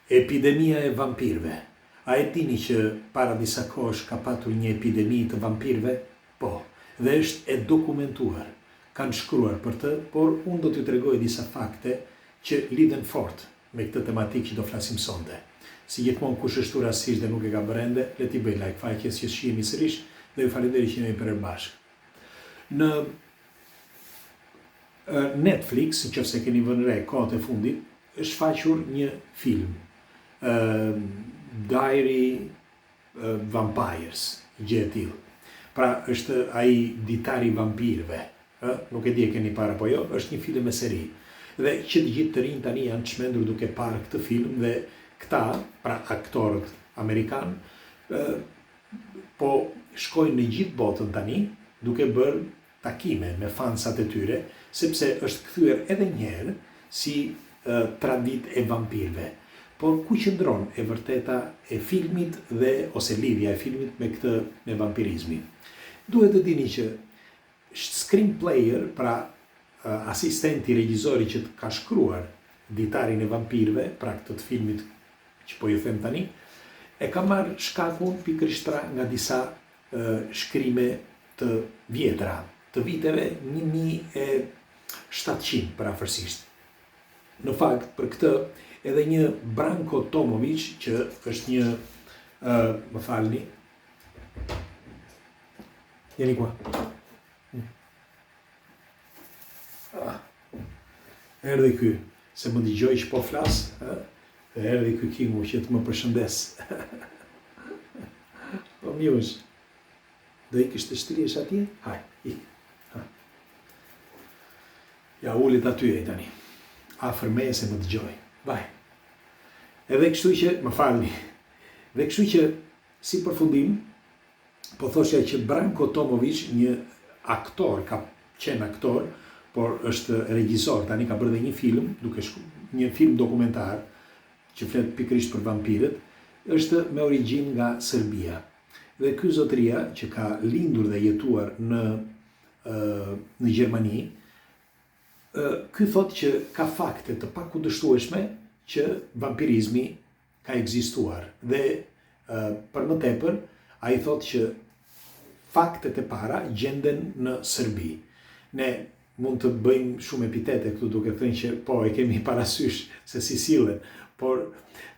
Epidemia e vampirëve. A e dini që para disa kohësh ka patur një epidemi të vampirëve? Po, dhe është e dokumentuar. Kanë shkruar për të, por unë do t'ju tregoj disa fakte që lidhen fort me këtë tematikë që do flasim sonte. Si gjithmonë kush është rastisht dhe nuk e ka bërë, le t'i bëj like faqes që shihemi sërish dhe ju falenderoj që jemi përbashkë. Në Netflix, nëse keni vënë re kohët e fundit, është shfaqur një film, Diary Vampires, gjë e tillë. Pra është ai ditari vampirëve. Nuk e di e keni para apo jo, është një film me seri. Dhe që të gjithë të rinj tani janë çmendur duke parë këtë film dhe këta, pra aktorët amerikan, po shkojnë në gjithë botën tani duke bërë takime me fansat e tyre, sepse është kthyer edhe një herë si tradit e vampirëve. Por ku qëndron e vërteta e filmit dhe ose lidhja e filmit me këtë me vampirizmin? Duhet të dini që screenplayer, pra asistenti regjizori që ka shkruar Ditarin e vampirëve, pra këtë të filmit që po ju them tani, e ka marrë shkakun pikërisht nga disa shkrime të vjetra, të viteve 1700 parafërsisht. Në fakt, për këtë, edhe një Branko Tomović, që është një, më falni, jeni qua. Erdhi ky, se më dëgjoj që po flas, erdhi ky Kingu që të më përshëndes. Po mjush, do ikësh të shtrihesh atje? Haj, ik. Ja ulit aty e tani. Afër meje se më dëgjoj. Vaj. Edhe kështu që, më falni, dhe kështu që, si përfundim, po thoshja që Branko Tomović, një aktor, ka qenë aktor, por është regjisor, tani ka bërë dhe një film, një film dokumentar, që flet pikërisht për vampirët, është me origjinë nga Serbia. Dhe ky zotëria, që ka lindur dhe jetuar në Gjermani, ky thotë që ka fakte të pakundërshtueshme që vampirizmi ka ekzistuar. Dhe për më tepër, ai thotë që faktet e para gjenden në Serbi. Ne mund të bëjmë shumë epitete këtu duke thënë që po e kemi parasysh se si sillen, por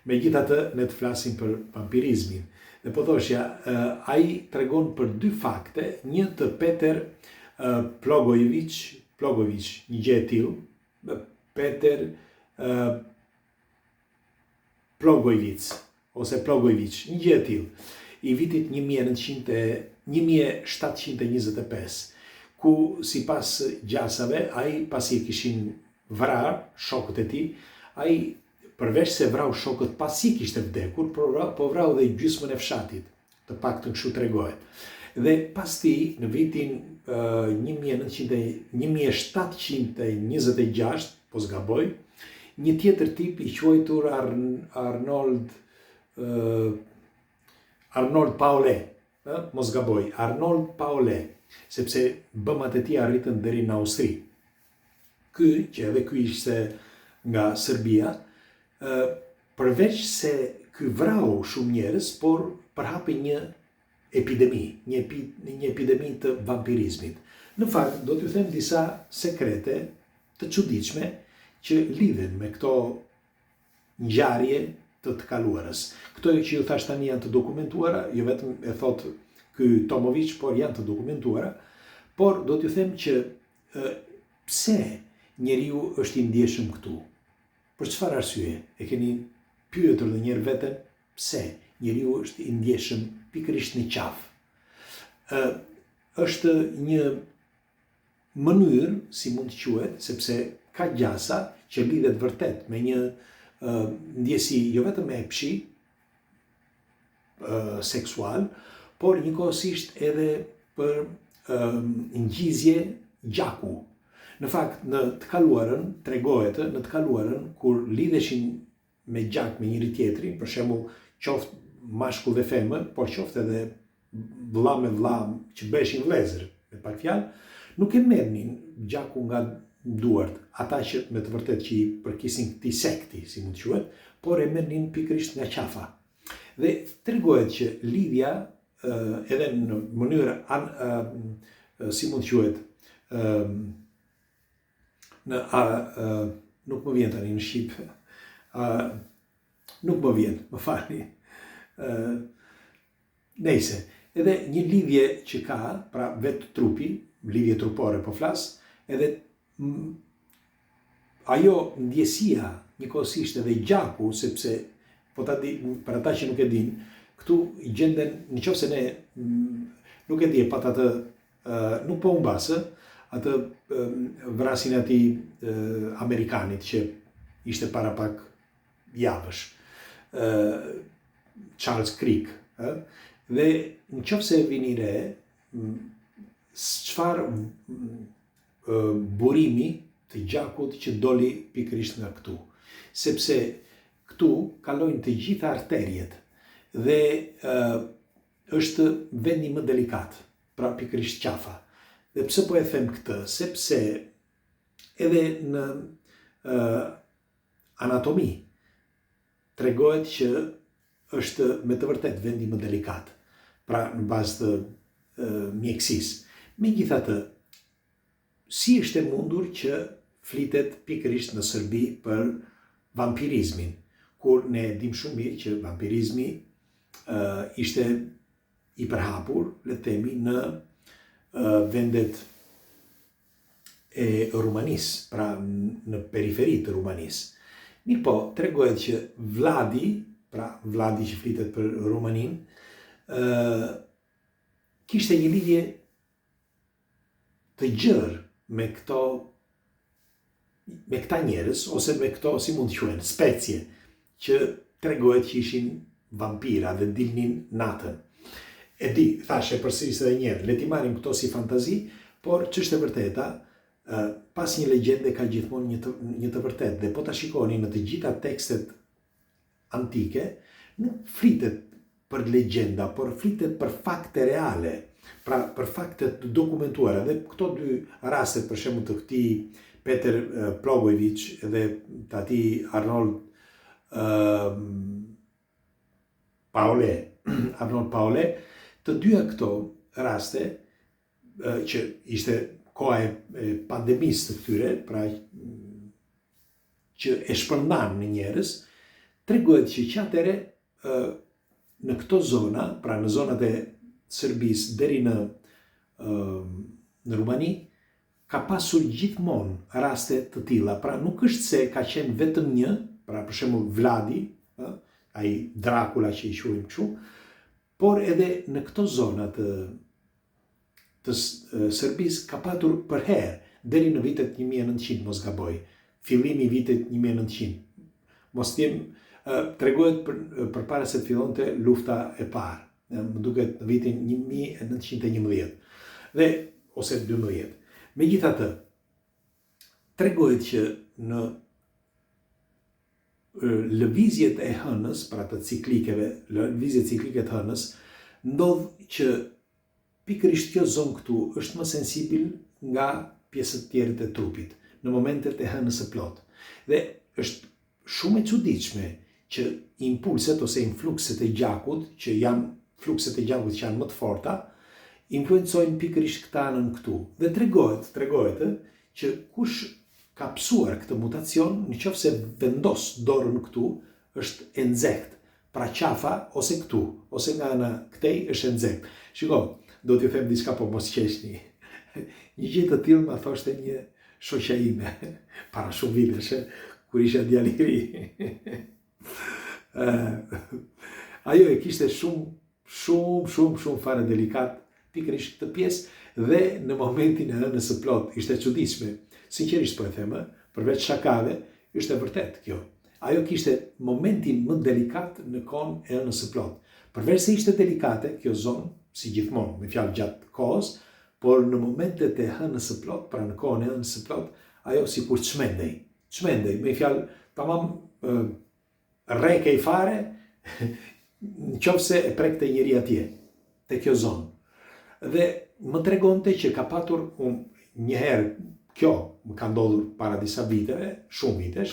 megjithatë ne të flasim për vampirizmin. Dhe po thoshja, ai tregon për dy fakte, një të Peter Plogojević, një gjë e tillë, Peter Plogojević ose Plogojević, një gjë e tillë, i vitit 1725, ku sipas gjasave, ai pasi kishin vrarë shokët e tij, ai përveç se vrau shokët pasi kishte vdekur, po vrau dhe gjysmën e fshatit, të paktën kështu tregohet. Dhe pas tij, në vitin 1726, po zgaboj, një tjetër tip i quajtur Arnold Paole, mos gaboj, Arnold Paole, sepse bëmat e tij arritën deri në Austri. Ky, që edhe ky ishte nga Serbia, përveç se ky vrau shumë njerëz, por përhapi një epidemi, një epidemi të vampirizmit. Në fakt, do t'ju them disa sekrete të çuditshme që lidhen me këto ngjarje të kaluarës. Këto që ju thash tani janë të dokumentuara, jo vetëm e thot ky Tomović, por janë të dokumentuara, por do t'ju them që pse njeriu është i ndjeshëm këtu? Për çfarë arsye? E keni pyetur ndonjëherë veten pse njeriu është i ndjeshëm pikërisht në qafë? Është një mënyrë, si mund të quhet, sepse ka gjasa që lidhet vërtet me një ndjesi jo vetëm epshi seksual, por njëkohësisht edhe për ngjizje gjaku. Në fakt, në të kaluarën, tregohet, në të kaluarën, kur lidheshin me gjak me njëri tjetrin, për shembull, qoftë mashkull dhe femër, por qoftë edhe vëlla me vëlla që bëheshin vëllezër, me pak fjalë, nuk e merrnin gjaku nga duart, ata që me të vërtet që i përkisin këtij sekti, si mund të quhet, por e merrnin pikërisht nga qafa. Dhe tregohet që lidhja edhe në mënyrë si mund quhet nuk më vjen tani në shqip, nuk më vjen, më falni. Nejse, edhe një lidhje që ka, pra vetë trupi, lidhje trupore po flas, edhe ajo ndjesia njëkohësisht edhe gjaku, sepse po ta di, për ata që nuk e din, këtu gjenden, nëse ne nuk e di e pat atë, nuk po humbasë, atë vrasin ati Amerikanit që ishte para pak javësh, Charles Crick, dhe nëse vini re, çfarë burimi të gjakut që doli pikërisht nga këtu, sepse këtu kalojnë të gjitha arterjet dhe është vendi më delikat, pra pikërisht qafa. Dhe pse po e them këtë? Sepse edhe në anatomi tregohet që është me të vërtet vendi më delikat, pra në bazë të mjekësisë. Megjithatë, si është e mundur që flitet pikërisht në Serbi për vampirizmin, kur ne dim shumë mirë që vampirizmi ishte i përhapur, le të themi, në vendet e Rumanisë, pra në periferi të Rumanisë. Mirë po, tregohet që Vladi, pra Vladi që flitet për Rumaninë, kishte një lidhje të gjerë me këta njerëz, ose me këto, si mund të quhen, specie, që tregohet që ishin vampira dhe dilnin natën. E di, thashe përsëris edhe njerë, le ti marrim këto si fantazi, por ç'është e vërteta, pas një legjende ka gjithmonë një të vërtet, dhe po ta shikoni në të gjitha tekstet antike, nuk flitet për legjenda, por flitet për fakte reale, pra për fakte të dokumentuara. Dhe këto dy rastet, për shembull të këtij Peter Plogojević dhe të atij Arnold Paole, të dyja këto raste, që ishte koha e pandemisë të këtyre, pra që e shpërndan në njerëz, tregohet që atëherë në këto zona, pra në zonat e Serbisë deri në Rumani, ka pasur gjithmonë raste të tilla. Pra nuk është se ka qenë vetëm një, pra për shembull Vladi, ai Dracula që i quajmë kështu, por edhe në këto zona të Serbisë ka patur për herë deri në vitet 1900, mos gaboj, fillimi i vitit 1900. Mos jem, tregohet përpara se të fillonte lufta e parë, më duket në vitin 1911 dhe ose 12. Megjithatë, tregohet që në lëvizjet e hënës, pra të ciklikeve, lëvizjet ciklike të hënës, ndodh që pikërisht kjo zonë këtu është më sensibil nga pjesët tjera të trupit, në momentet e hënës së plot. Dhe është shumë e çuditshme që impulset ose influkset e gjakut, që janë flukset e gjakut që janë më të forta, influencojnë pikërisht këtë anën këtu. Dhe tregohet që kush ka psuar këtë mutacion, nëse vendos dorën këtu, është e nxehtë, pra qafa ose këtu, ose nga ana këtej është e nxehtë. Shiko, do t'ju them diçka, po mos qeshni. Një gjë të tillë ma thoshte një shoqja ime para shumë vitesh, kur isha djalë i ri. Ajo e kishte shumë fare delikat pikërisht këtë pjesë dhe në momentin e hënës së plot ishte çuditshme. Sinqerisht po e them, përveç shakave, është e vërtet kjo. Ajo kishte momentin më delikat në kohën e hënës së plot. Përveç se ishte delikate kjo zonë, si gjithmonë, me fjalë gjatë kohës, por në momentet e hënës së plot, pra në kohën e hënës së plot, ajo sikur çmendej, me fjalë tamam rrekej fare, nëse e prekte njëri atje, te kjo zonë. Dhe më tregonte që ka patur një herë, kjo më ka ndodhur para disa viteve, shumë vitesh,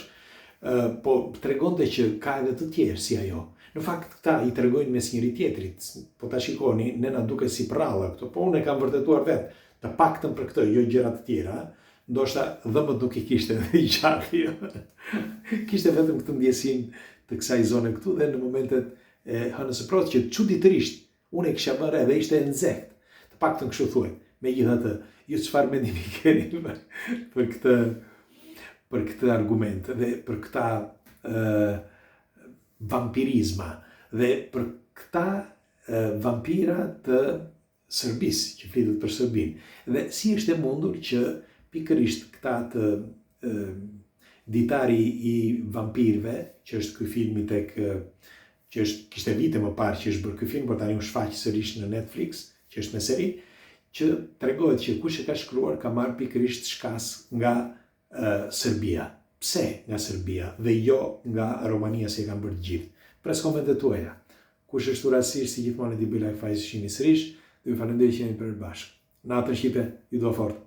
po tregonte që ka edhe të tjerë si ajo. Në fakt, këta i tregojnë mes njëri tjetrit, po ta shikoni, ne na duket si prralla këto, po unë e kam vërtetuar vetë, të paktën për këtë, jo gjëra të tjera, ndoshta dhëmët nuk i kishte dhe i qarti. Kishte vetëm këtë ndjesin të kësaj zone këtu dhe në momentet e hënës së protë që çuditërisht unë e kisha bërë dhe ishte e nxehtë. Të paktën kështu thuaj. Megjithatë, ju çfarë mendimi keni për këtë argument dhe për këta vampirizma dhe për këta vampira të Serbisë, që flitet për Serbinë. Dhe si është e mundur që pikërisht këta të ditari i vampirëve, që është ky filmi që kishte vite më parë që është bërë ky film, por tani u shfaq sërish në Netflix, që është me seri, që tregohet që kush e ka shkruar ka marrë pikërisht shkas nga Serbia. Pse nga Serbia dhe jo nga Romania si e kanë bërë gjithë? Pres komentet tuaja. Kush është rastisht si gjithmonë e di bëj like fajs shihni sërish, dhe ju falenderoj që jeni për bashkë. Natën shqipe, ju do fort.